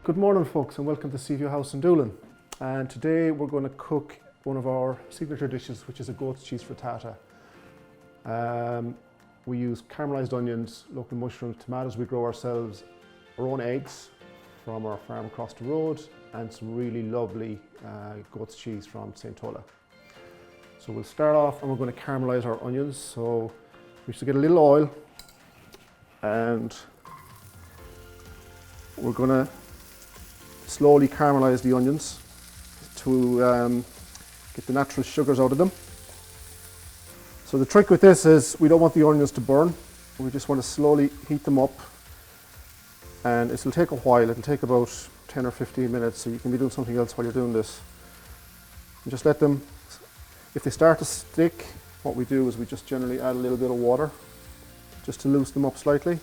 Good morning folks and welcome to Seaview House in Doolin. And today we're going to cook one of our signature dishes, which is a goat's cheese frittata. We use caramelized onions, local mushrooms, tomatoes we grow ourselves, our own eggs from our farm across the road, and some really lovely goat's cheese from St. Tola. So we'll start off and we're going to caramelize our onions. So we should get a little oil and we're going to slowly caramelize the onions to get the natural sugars out of them. So the trick with this is we don't want the onions to burn. We just want to slowly heat them up, and it'll take a while. It'll take about 10 or 15 minutes, so you can be doing something else while you're doing this. And just let them, if they start to stick, what we do is we just generally add a little bit of water just to loosen them up slightly.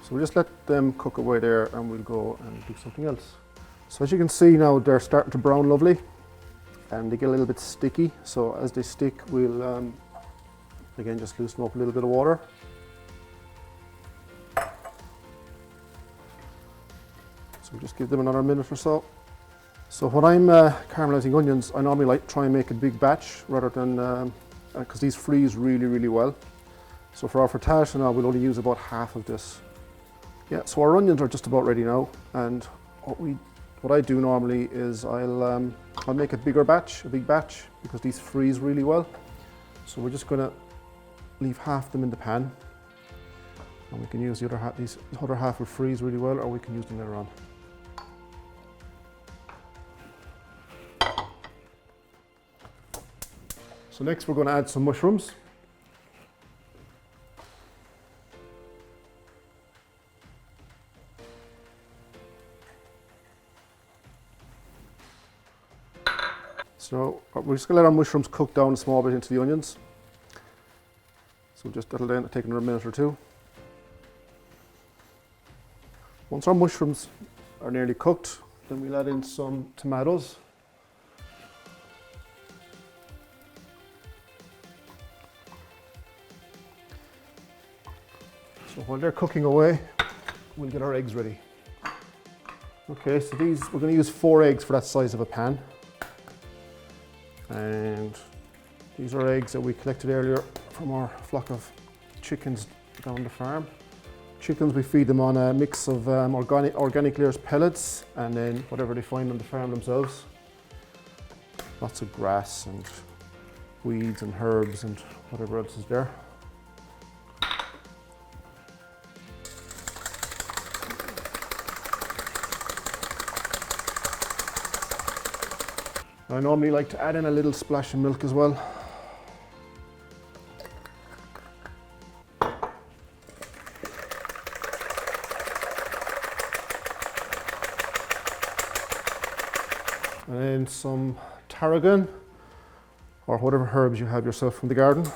So we'll just let them cook away there and we'll go and do something else. So as you can see now, they're starting to brown lovely and they get a little bit sticky. So as they stick, we'll again just loosen up a little bit of water. So we'll just give them another minute or so. So when I'm caramelizing onions, I normally try and make a big batch rather than, because these freeze really well. So for our frittata now, we'll only use about half of this. Yeah, so our onions are just about ready now, and what I do normally is I'll make a big batch, because these freeze really well. So we're just going to leave half them in the pan, and we can use the other half. This other half will freeze really well, or we can use them later on. So next we're going to add some mushrooms. So we're just going to let our mushrooms cook down a small bit into the onions. So just that'll then take another minute or two. Once our mushrooms are nearly cooked, then we'll add in some tomatoes. So while they're cooking away, we'll get our eggs ready. Okay, so we're going to use 4 eggs for that size of a pan. And these are eggs that we collected earlier from our flock of chickens down the farm. Chickens, we feed them on a mix of organic layers pellets and then whatever they find on the farm themselves. Lots of grass and weeds and herbs and whatever else is there. I normally like to add in a little splash of milk as well. And then some tarragon, or whatever herbs you have yourself from the garden.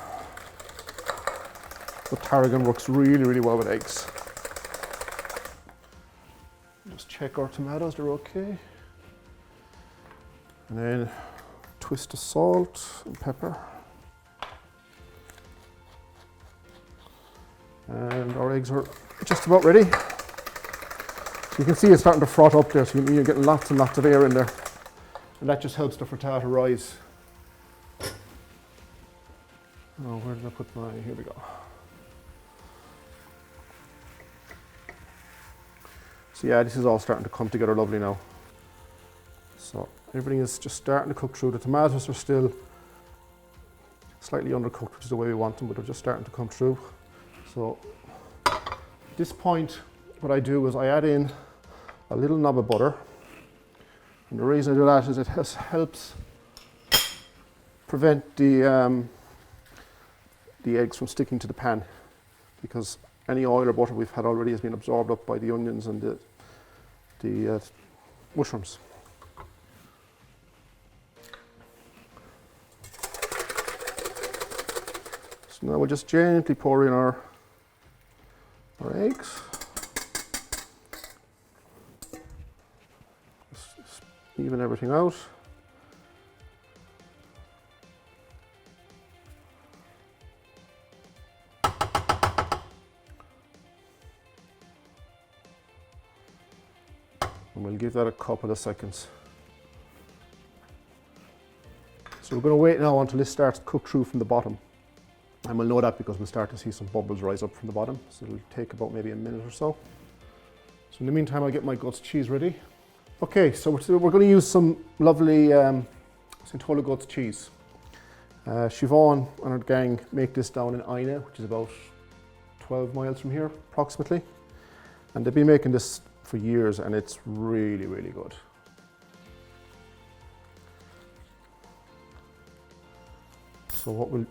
But tarragon works really well with eggs. Just check our tomatoes, they're okay. And then twist of salt and pepper. And our eggs are just about ready. So you can see it's starting to froth up there, so you're getting lots and lots of air in there. And that just helps the frittata rise. Oh, where did I put my, here we go. So yeah, this is all starting to come together lovely now. So everything is just starting to cook through. The tomatoes are still slightly undercooked, which is the way we want them, but they're just starting to come through. So at this point, what I do is I add in a little knob of butter. And the reason I do that is it helps prevent the eggs from sticking to the pan, because any oil or butter we've had already has been absorbed up by the onions and the mushrooms. So now we'll just gently pour in our eggs. Just even everything out. And we'll give that a couple of seconds. So we're going to wait now until this starts to cook through from the bottom. And we'll know that because we'll start to see some bubbles rise up from the bottom. So it'll take about maybe a minute or so. So in the meantime, I'll get my Guts cheese ready. Okay, so we're going to use some lovely St. Tola Guts cheese. Siobhan and her gang make this down in Ina, which is about 12 miles from here, approximately. And they've been making this for years, and it's really, really good. So what we'll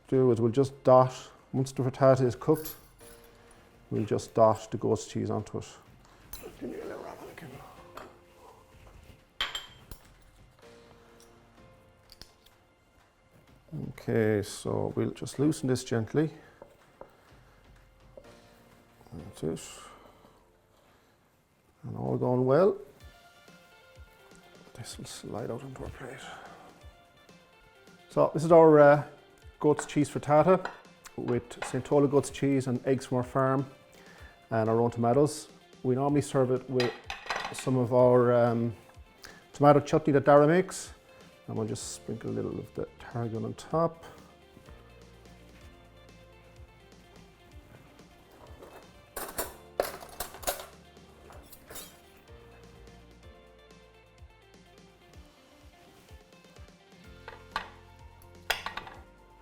do is we'll just dot, once the frittata is cooked, we'll just dot the goat's cheese onto it. Give me a little wrap on it, Kim. Okay, so we'll just loosen this gently. That's it. And all going well. This will slide out into our plate. So this is our goat's cheese frittata with St. Tola Guts cheese and eggs from our farm and our own tomatoes. We normally serve it with some of our tomato chutney that Dara makes. And we'll just sprinkle a little of the tarragon on top.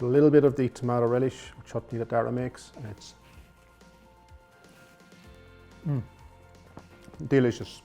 A little bit of the tomato relish chutney that Dara makes, and it's delicious.